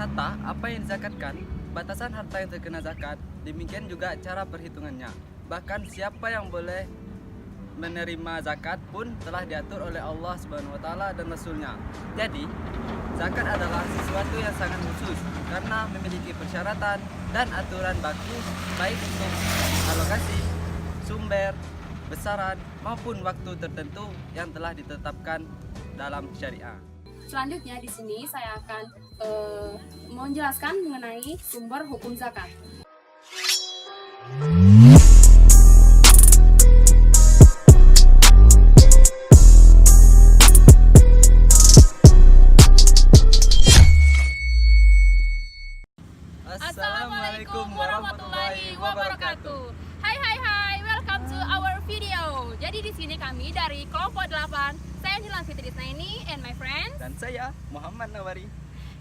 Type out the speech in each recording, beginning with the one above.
harta apa yang dizakatkan, batasan harta yang terkena zakat, demikian juga cara perhitungannya. Bahkan siapa yang boleh menerima zakat pun telah diatur oleh Allah Subhanahu wa taala dan Rasulnya. Jadi, zakat adalah sesuatu yang sangat khusus karena memiliki persyaratan dan aturan baku baik untuk alokasi, sumber, besaran maupun waktu tertentu yang telah ditetapkan dalam syariah. Selanjutnya di sini saya akan menjelaskan mengenai sumber hukum zakat. Assalamualaikum warahmatullahi wabarakatuh. Hai, welcome to our video. Jadi di sini kami dari kelompok 8, saya Nilan Fitri Isnaini and my friends. Dan saya Muhammad Nawari.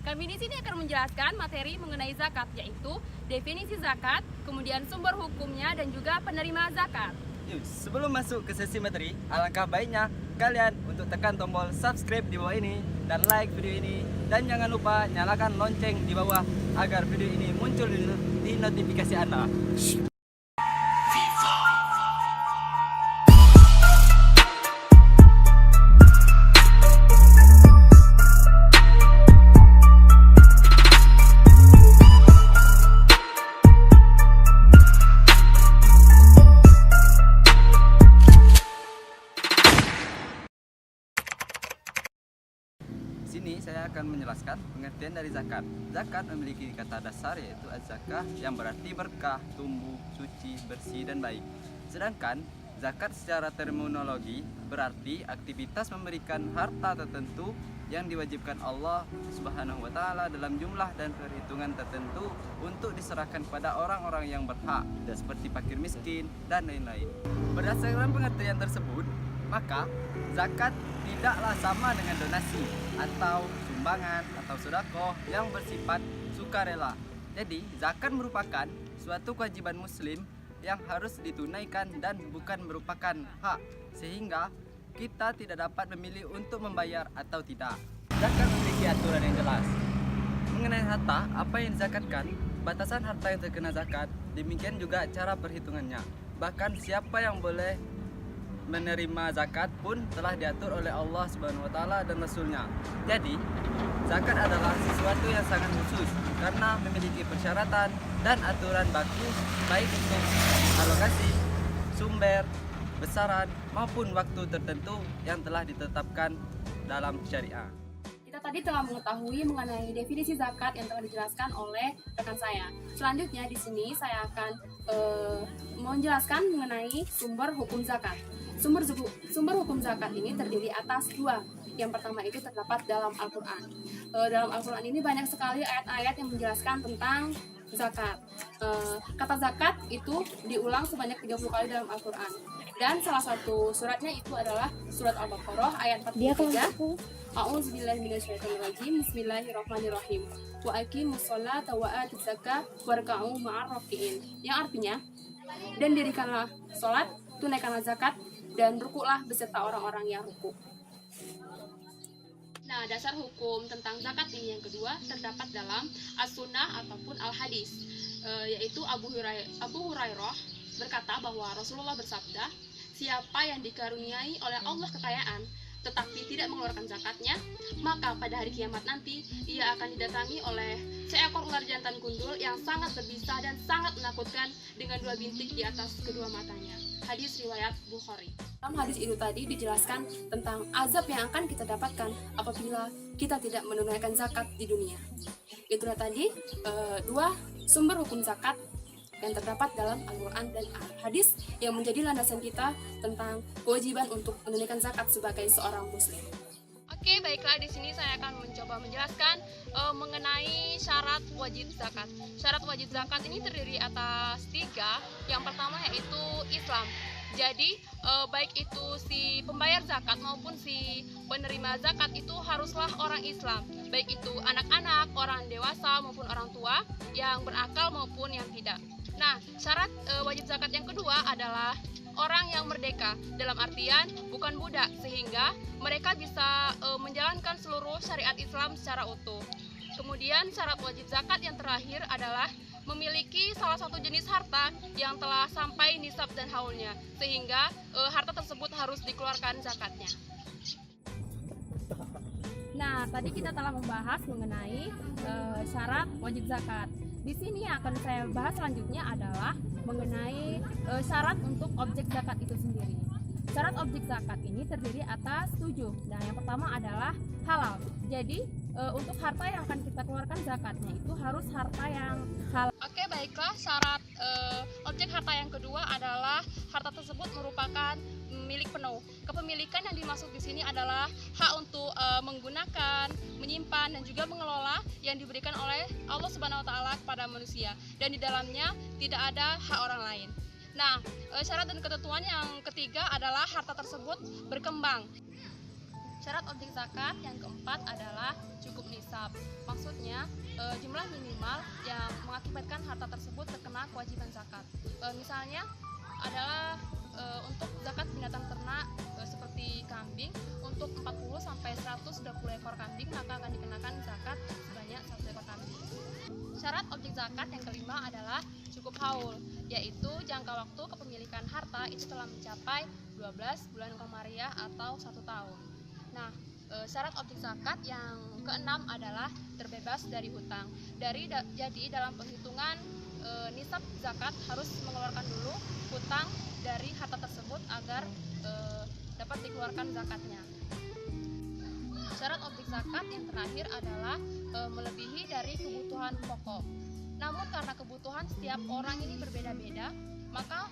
Kami di sini akan menjelaskan materi mengenai zakat, yaitu definisi zakat, kemudian sumber hukumnya dan juga penerima zakat. Yuk, sebelum masuk ke sesi materi, alangkah baiknya kalian untuk tekan tombol subscribe di bawah ini dan like video ini, dan jangan lupa nyalakan lonceng di bawah agar video ini muncul di notifikasi Anda. Sini saya akan menjelaskan pengertian dari zakat. Zakat memiliki kata dasar yaitu az-zakah yang berarti berkah, tumbuh, suci, bersih, dan baik. Sedangkan zakat secara terminologi berarti aktivitas memberikan harta tertentu yang diwajibkan Allah Subhanahu wa taala dalam jumlah dan perhitungan tertentu untuk diserahkan kepada orang-orang yang berhak, seperti fakir miskin dan lain-lain. Berdasarkan pengertian tersebut, maka zakat tidaklah sama dengan donasi atau sumbangan atau sedekah yang bersifat sukarela. Jadi, zakat merupakan suatu kewajiban muslim yang harus ditunaikan dan bukan merupakan hak, sehingga kita tidak dapat memilih untuk membayar atau tidak. Zakat memiliki aturan yang jelas. Mengenai harta, apa yang dizakatkan, batasan harta yang terkena zakat, demikian juga cara perhitungannya. Bahkan siapa yang boleh menerima zakat pun telah diatur oleh Allah Subhanahu wa taala dan Rasulnya. Jadi, zakat adalah sesuatu yang sangat khusus karena memiliki persyaratan dan aturan baku baik untuk alokasi, sumber, besaran maupun waktu tertentu yang telah ditetapkan dalam syariah. Kita tadi telah mengetahui mengenai definisi zakat yang telah dijelaskan oleh rekan saya. Selanjutnya di sini saya akan menjelaskan mengenai sumber hukum zakat. Sumber hukum zakat ini terdiri atas dua. Yang pertama itu terdapat dalam Al-Quran. Dalam Al-Quran ini banyak sekali ayat-ayat yang menjelaskan tentang zakat. Kata zakat itu diulang sebanyak 30 kali dalam Al-Quran. Dan salah satu suratnya itu adalah surat Al-Baqarah ayat 43. A'udzubillahi minasyaitonirrajim. Bismillahirrahmanirrahim. Wa aqimus sholata wa atuz zakah warka'u ma'ar raki'in. Yang artinya, dan dirikanlah sholat, tunaikanlah zakat, dan rukuklah beserta orang-orang yang rukuk. Nah, dasar hukum tentang zakat ini yang kedua terdapat dalam as-sunnah ataupun al-hadis, yaitu Abu Hurairah berkata bahwa Rasulullah bersabda, siapa yang dikaruniai oleh Allah kekayaan tetapi tidak mengeluarkan zakatnya, maka pada hari kiamat nanti ia akan didatangi oleh seekor ular jantan gundul yang sangat berbisa dan sangat menakutkan dengan dua bintik di atas kedua matanya. Hadis riwayat Bukhari. Dalam hadis itu tadi dijelaskan tentang azab yang akan kita dapatkan apabila kita tidak menunaikan zakat di dunia. Itulah tadi dua sumber hukum zakat yang terdapat dalam Al-Quran dan Al-Hadis yang menjadi landasan kita tentang kewajiban untuk menunaikan zakat sebagai seorang muslim. Oke, baiklah, di sini saya akan mencoba menjelaskan mengenai syarat wajib zakat. Syarat wajib zakat ini terdiri atas 3. Yang pertama yaitu Islam. Jadi baik itu si pembayar zakat maupun si penerima zakat itu haruslah orang Islam. Baik itu anak-anak, orang dewasa maupun orang tua yang berakal maupun yang tidak. Nah, syarat wajib zakat yang kedua adalah orang yang merdeka, dalam artian bukan budak, sehingga mereka bisa menjalankan seluruh syariat Islam secara utuh. Kemudian syarat wajib zakat yang terakhir adalah memiliki salah satu jenis harta yang telah sampai nisab dan haulnya, sehingga harta tersebut harus dikeluarkan zakatnya. Nah, tadi kita telah membahas mengenai syarat wajib zakat. Di sini yang akan saya bahas selanjutnya adalah mengenai syarat untuk objek zakat itu sendiri. Syarat objek zakat ini terdiri atas 7. Nah, yang pertama adalah halal. Jadi, untuk harta yang akan kita keluarkan zakatnya itu harus harta yang halal. Oke, baiklah, syarat objek harta yang kedua adalah harta tersebut merupakan milik penuh. Kepemilikan yang dimaksud di sini adalah hak untuk menggunakan, menyimpan dan juga mengelola yang diberikan oleh Allah Subhanahu wa taala kepada manusia, dan di dalamnya tidak ada hak orang lain. Nah, syarat dan ketentuan yang ketiga adalah harta tersebut berkembang. Syarat objek zakat yang keempat adalah cukup nisab. Maksudnya jumlah minimal yang mengakibatkan harta tersebut terkena kewajiban zakat. Misalnya adalah untuk zakat binatang ternak seperti kambing, untuk 40 sampai 120 ekor kambing maka akan dikenakan zakat sebanyak 1 ekor kambing. Syarat objek zakat yang kelima adalah cukup haul, yaitu jangka waktu kepemilikan harta itu telah mencapai 12 bulan komariah atau 1 tahun. Nah, syarat objek zakat yang keenam adalah terbebas dari hutang. Jadi dalam penghitungan nisab zakat harus mengeluarkan dulu hutang dari harta tersebut agar dapat dikeluarkan zakatnya. Syarat objek zakat yang terakhir adalah melebihi dari kebutuhan pokok. Namun karena kebutuhan setiap orang ini berbeda-beda, maka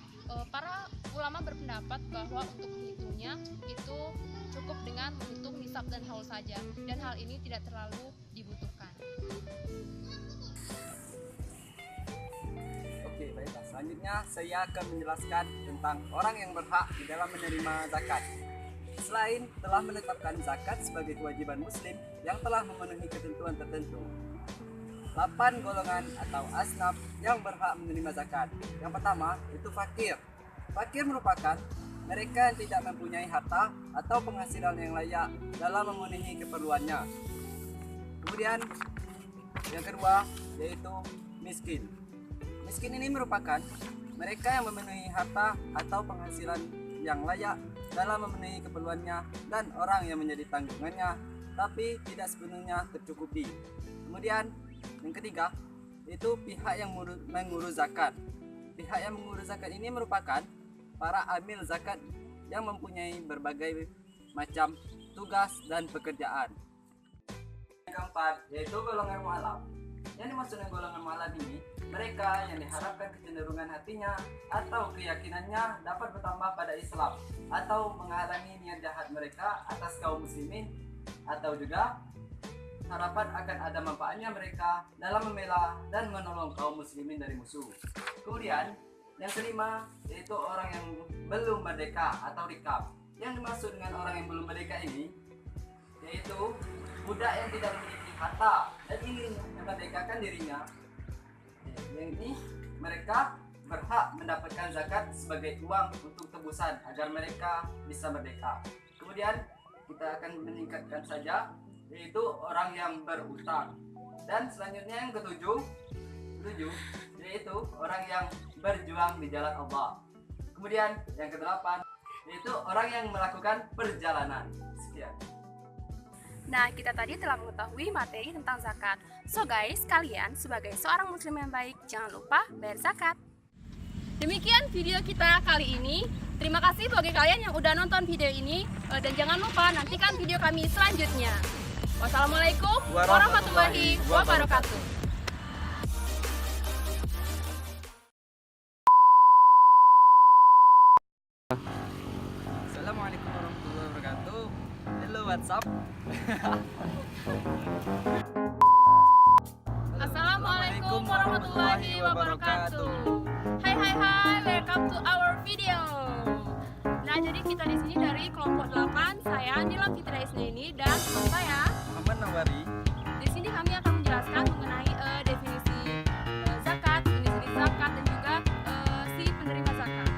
para ulama berpendapat bahwa untuk menghitungnya itu cukup dengan menghitung nisab dan haul saja, dan hal ini tidak terlalu dibutuhkan. Oke, baiklah. Selanjutnya saya akan menjelaskan tentang orang yang berhak di dalam menerima zakat. Selain telah menetapkan zakat sebagai kewajiban muslim yang telah memenuhi ketentuan tertentu, 8 golongan atau asnaf yang berhak menerima zakat. Yang pertama itu fakir. Fakir merupakan mereka yang tidak mempunyai harta atau penghasilan yang layak dalam memenuhi keperluannya. Kemudian yang kedua yaitu miskin. Miskin ini merupakan mereka yang memenuhi harta atau penghasilan yang layak dalam memenuhi keperluannya dan orang yang menjadi tanggungannya tapi tidak sepenuhnya tercukupi. Kemudian yang ketiga itu pihak yang mengurus zakat. Pihak yang mengurus zakat ini merupakan para amil zakat yang mempunyai berbagai macam tugas dan pekerjaan. Yang keempat yaitu golongan mu'alaf. Yang dimaksud dengan golongan mu'alaf ini mereka yang diharapkan kecenderungan hatinya atau keyakinannya dapat bertambah pada Islam atau menghalangi niat jahat mereka atas kaum muslimin, atau juga harapan akan ada manfaatnya mereka dalam membela dan menolong kaum muslimin dari musuh. Kemudian yang kelima yaitu orang yang belum merdeka atau rikab. Yang dimaksud dengan orang yang belum merdeka ini yaitu budak yang tidak memiliki harta dan ingin memerdekakan dirinya. Yang ini mereka berhak mendapatkan zakat sebagai uang untuk tebusan agar mereka bisa merdeka. Kemudian kita akan meningkatkan saja yaitu orang yang berutang. Dan selanjutnya yang ketujuh yaitu orang yang berjuang di jalan Allah. Kemudian yang kedelapan yaitu orang yang melakukan perjalanan. Sekian. Nah, kita tadi telah mengetahui materi tentang zakat. So guys, kalian sebagai seorang muslim yang baik, jangan lupa bayar zakat. Demikian video kita kali ini. Terima kasih bagi kalian yang udah nonton video ini, dan jangan lupa nantikan video kami selanjutnya. Wassalamualaikum warahmatullahi wabarakatuh. Assalamualaikum warahmatullahi wabarakatuh. Hello, what's up? Assalamualaikum warahmatullahi wabarakatuh. Hai, welcome to our video. Nah, jadi kita di sini dari kelompok 8, saya Nila Fitria Isnaini dan teman saya Muhammad Nawari. Di sini kami akan menjelaskan mengenai definisi zakat, jenis-jenis zakat dan juga si penerima zakat.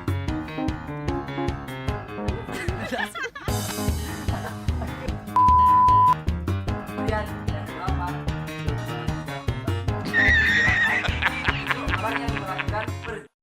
Kemudian yang kedelapan menerapkan